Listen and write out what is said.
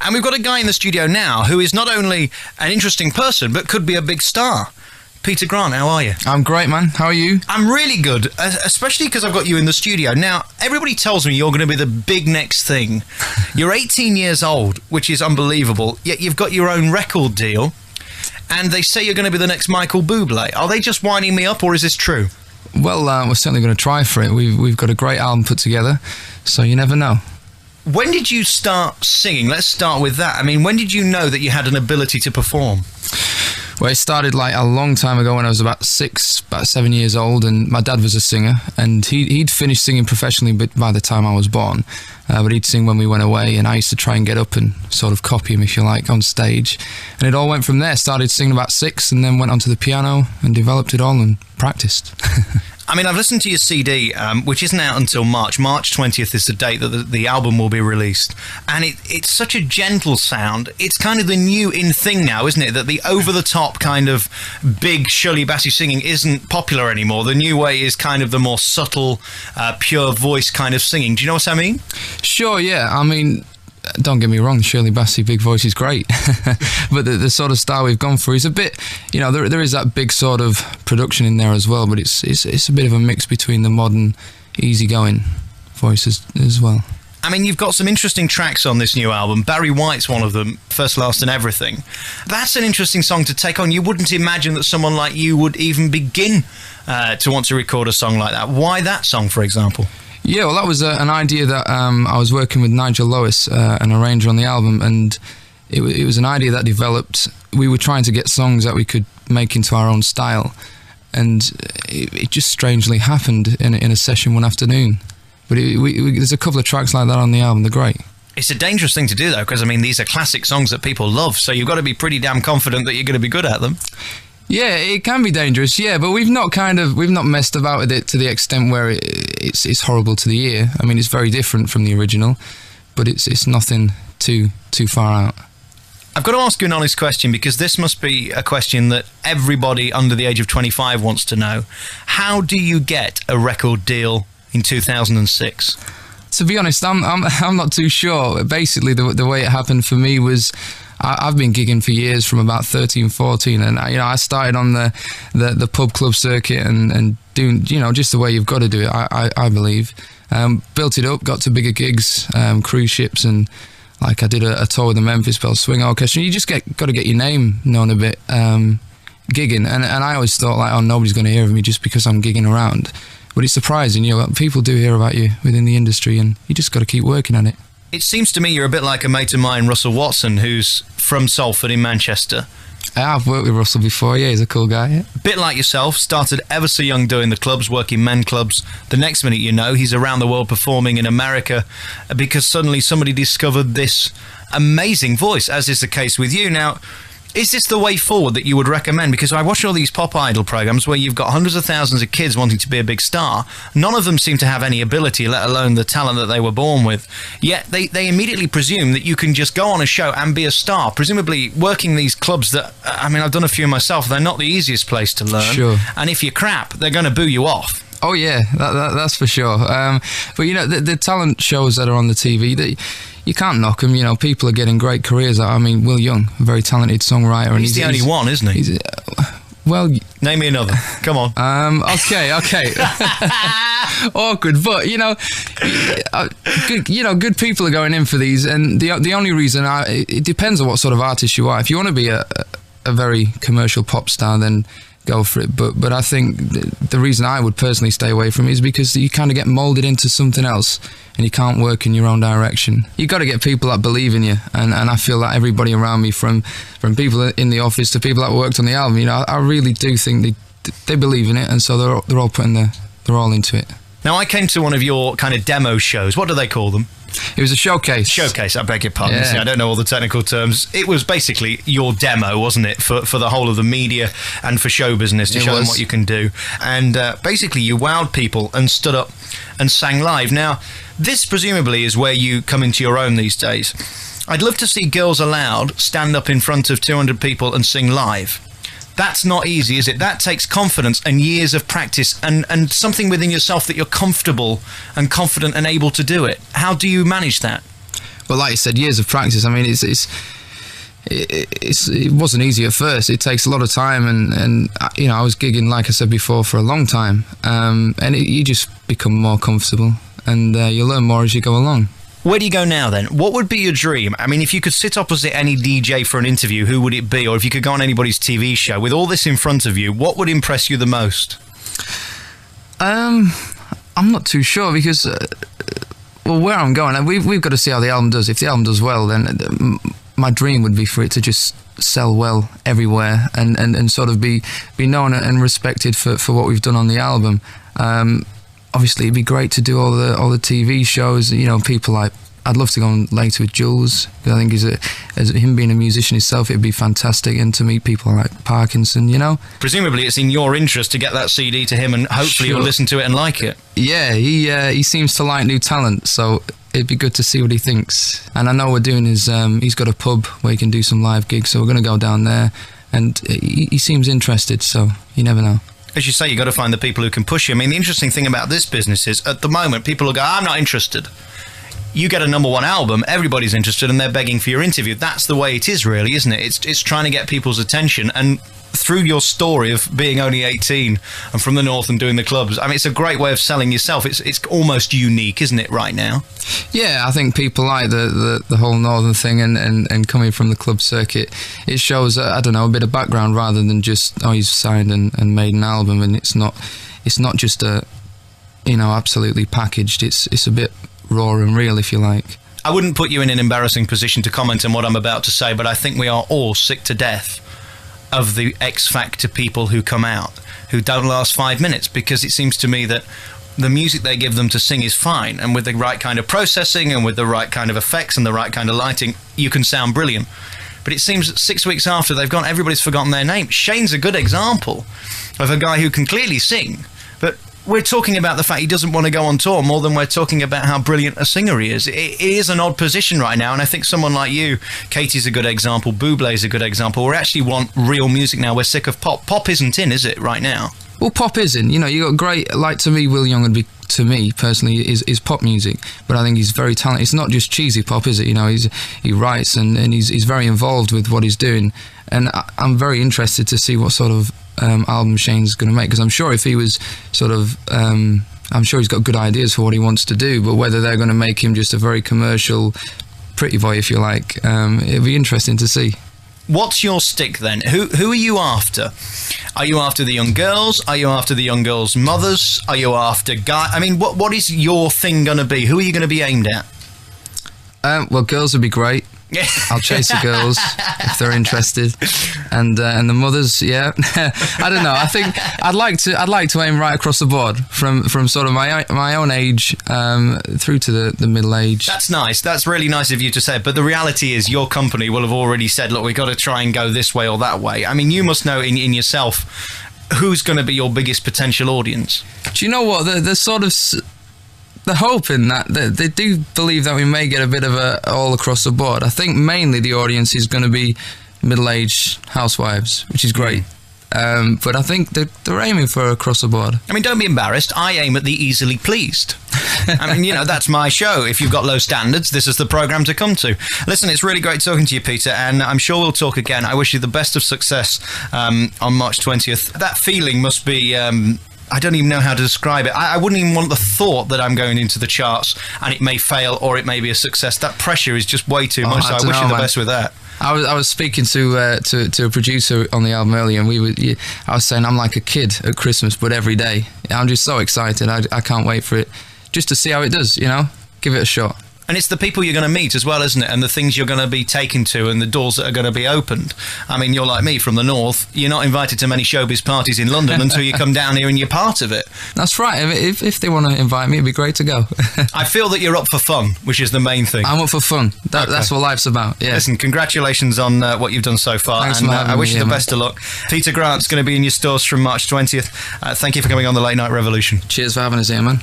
And we've got a guy in the studio now who is not only an interesting person, but could be a big star. Peter Grant, how are you? I'm great, man. How are you? I'm really good, especially because I've got you in the studio. Now, everybody tells me you're going to be the big next thing. You're 18 years old, which is unbelievable, yet you've got your own record deal, and they say you're going to be the next Michael Bublé. Are they just winding me up, or is this true? Well, we're certainly going to try for it. We've got a great album put together, so you never know. When did you start singing? Let's start with that. I mean, when did you know that you had an ability to perform? Well, it started like a long time ago when I was about 7 years old, and my dad was a singer, and he'd finished singing professionally by the time I was born, but he'd sing when we went away, and I used to try and get up and sort of copy him, if you like, on stage. And it all went from there. Started singing about 6 and then went onto the piano and developed it all and practiced. I mean, I've listened to your CD, which isn't out until March. March 20th is the date that the album will be released. And it's such a gentle sound. It's kind of the new in thing now, isn't it? That the over-the-top kind of big, shrilly, bassy singing isn't popular anymore. The new way is kind of the more subtle, pure voice kind of singing. Do you know what I mean? Sure, yeah. I mean, don't get me wrong, Shirley Bassey, big voice is great. But the sort of style we've gone for is a bit, you know, there is that big sort of production in there as well, but it's a bit of a mix between the modern, easygoing voices as well. I mean, you've got some interesting tracks on this new album. Barry White's one of them, First, Last and Everything. That's an interesting song to take on. You wouldn't imagine that someone like you would even begin to want to record a song like that. Why that song, for example? Yeah, well, that was an idea that I was working with Nigel Lewis, an arranger on the album, and it was an idea that developed. We were trying to get songs that we could make into our own style, and it just strangely happened in a session one afternoon. But there's a couple of tracks like that on the album. They're great. It's a dangerous thing to do, though, because, I mean, these are classic songs that people love, so you've got to be pretty damn confident that you're going to be good at them. Yeah, it can be dangerous, yeah, but we've not messed about with it to the extent where it's horrible to the ear. I mean, it's very different from the original, but it's nothing too far out. I've got to ask you an honest question, because this must be a question that everybody under the age of 25 wants to know. How do you get a record deal in 2006? To be honest, I'm not too sure. Basically, the way it happened for me was I've been gigging for years from about 13, 14, and I started on the pub club circuit and doing, just the way you've got to do it, I believe. Built it up, got to bigger gigs, cruise ships, and like I did a tour with the Memphis Belle Swing Orchestra. You just got to get your name known a bit, gigging, and I always thought like, oh, nobody's going to hear of me just because I'm gigging around. But it's surprising, people do hear about you within the industry, and you just got to keep working on it. It seems to me you're a bit like a mate of mine, Russell Watson, who's from Salford in Manchester. I've worked with Russell before, yeah, he's a cool guy. Yeah. Bit like yourself, started ever so young doing the clubs, working men clubs. The next minute you know, he's around the world performing in America because suddenly somebody discovered this amazing voice, as is the case with you. Now, is this the way forward that you would recommend? Because I watch all these pop idol programs where you've got hundreds of thousands of kids wanting to be a big star. None of them seem to have any ability, let alone the talent that they were born with. Yet they immediately presume that you can just go on a show and be a star. Presumably working these clubs that, I mean, I've done a few myself, they're not the easiest place to learn. Sure. And if you're crap, they're going to boo you off. Oh yeah, that's for sure. But the talent shows that are on the TV, you can't knock them. People are getting great careers. I mean, Will Young, a very talented songwriter, and he's the only one, isn't he? Well, name me another. Come on. Okay. Awkward, but good people are going in for these, and the only reason it depends on what sort of artist you are. If you want to be a very commercial pop star, then go for it. But I think the reason I would personally stay away from it is because you kind of get molded into something else and you can't work in your own direction. You got to get people that believe in you, and I feel that everybody around me, from people in the office to people that worked on the album, I really do think they believe in it, and so they're all into it. Now, I came to one of your kind of demo shows. What do they call them? It was a showcase. Showcase, I beg your pardon. Yeah. See, I don't know all the technical terms. It was basically your demo, wasn't it, for the whole of the media and for show business, to show them what you can do. And basically you wowed people and stood up and sang live. Now, this presumably is where you come into your own these days. I'd love to see Girls Aloud stand up in front of 200 people and sing live. That's not easy, is it? That takes confidence and years of practice and something within yourself that you're comfortable and confident and able to do it. How do you manage that? But like you said, years of practice. I mean, it wasn't easy at first. It takes a lot of time, and you know, I was gigging, like I said before, for a long time, and you just become more comfortable, and you learn more as you go along. Where do you go now then? What would be your dream? I mean, if you could sit opposite any DJ for an interview, who would it be? Or if you could go on anybody's TV show, with all this in front of you, what would impress you the most? I'm not too sure, because well, where I'm going, we've got to see how the album does. If the album does well, then my dream would be for it to just sell well everywhere, and sort of be known and respected for what we've done on the album. Obviously, it'd be great to do all the TV shows. You know, people like, I'd love to go on later with Jules, because I think as him being a musician himself, it'd be fantastic, and to meet people like Parkinson, you know. Presumably, it's in your interest to get that CD to him, and hopefully he'll listen to it and like it. Yeah, he seems to like new talent, so it'd be good to see what he thinks. And I know we're doing he's got a pub where he can do some live gigs, so we're going to go down there, and he seems interested, so you never know. As you say, you've got to find the people who can push you. I mean, the interesting thing about this business is, at the moment, people will go, I'm not interested. You get a #1 album, everybody's interested, and they're begging for your interview. That's the way it is, really, isn't it? It's trying to get people's attention, and through your story of being only 18 and from the north and doing the clubs, I mean, it's a great way of selling yourself. It's almost unique, isn't it, right now? Yeah, I think people like the whole northern thing, and coming from the club circuit, it shows, I don't know, a bit of background rather than just, oh, he's signed and made an album, and it's not just a, you know, absolutely packaged. It's a bit raw and real, if you like. I wouldn't put you in an embarrassing position to comment on what I'm about to say, but I think we are all sick to death of the X Factor people who come out, who don't last 5 minutes, because it seems to me that the music they give them to sing is fine, and with the right kind of processing and with the right kind of effects and the right kind of lighting, you can sound brilliant. But it seems that 6 weeks after they've gone, everybody's forgotten their name. Shane's a good example of a guy who can clearly sing, but we're talking about the fact he doesn't want to go on tour more than we're talking about how brilliant a singer he is. It is an odd position right now, and I think someone like you, Katie's a good example, Bublé's a good example. We actually want real music now. We're sick of pop. Pop isn't in, is it, right now? Well, pop isn't. You know, you got great, like, to me, Will Young would be, to me personally, is pop music, but I think he's very talented. It's not just cheesy pop, is it? You know, he writes and he's very involved with what he's doing, and I'm very interested to see what sort of album Shane's going to make, because I'm sure if he was sort of I'm sure he's got good ideas for what he wants to do, but whether they're going to make him just a very commercial pretty boy, if you like, it'll be interesting to see. What's your stick then? Who are you after? Are you after the young girls? Are you after the young girls' mothers? Are you after guys? I mean, what is your thing going to be? Who are you going to be aimed at? Well, girls would be great. I'll chase the girls if they're interested, and the mothers. Yeah, I don't know. I think I'd like to aim right across the board, from sort of my own age through to the middle age. That's nice. That's really nice of you to say. But the reality is, your company will have already said, look, we've got to try and go this way or that way. I mean, you must know in yourself who's going to be your biggest potential audience. Do you know what? The sort of they're hoping that they do believe that we may get a bit of a all across the board. I think mainly the audience is going to be middle-aged housewives, which is great. But I think they're aiming for across the board. I mean, don't be embarrassed. I aim at the easily pleased. I mean, you know, that's my show. If you've got low standards, this is the programme to come to. Listen, it's really great talking to you, Peter, and I'm sure we'll talk again. I wish you the best of success on March 20th. That feeling must be... I don't even know how to describe it. I wouldn't even want the thought that I'm going into the charts and it may fail or it may be a success. That pressure is just way too much, so I wish you the best with that. I was speaking to a producer on the album earlier, and I was saying I'm like a kid at Christmas, but every day. I'm just so excited. I can't wait for it, just to see how it does, you know? Give it a shot. And it's the people you're going to meet as well, isn't it? And the things you're going to be taken to and the doors that are going to be opened. I mean, you're like me from the north. You're not invited to many showbiz parties in London until you come down here and you're part of it. That's right. If they want to invite me, it'd be great to go. I feel that you're up for fun, which is the main thing. I'm up for fun. That's what life's about. Yeah. Listen, congratulations on what you've done so far. Thanks, and for having I wish me, you the best of luck. Peter Grant's going to be in your stores from March 20th. Thank you for coming on the Late Night Revolution. Cheers for having us here, man.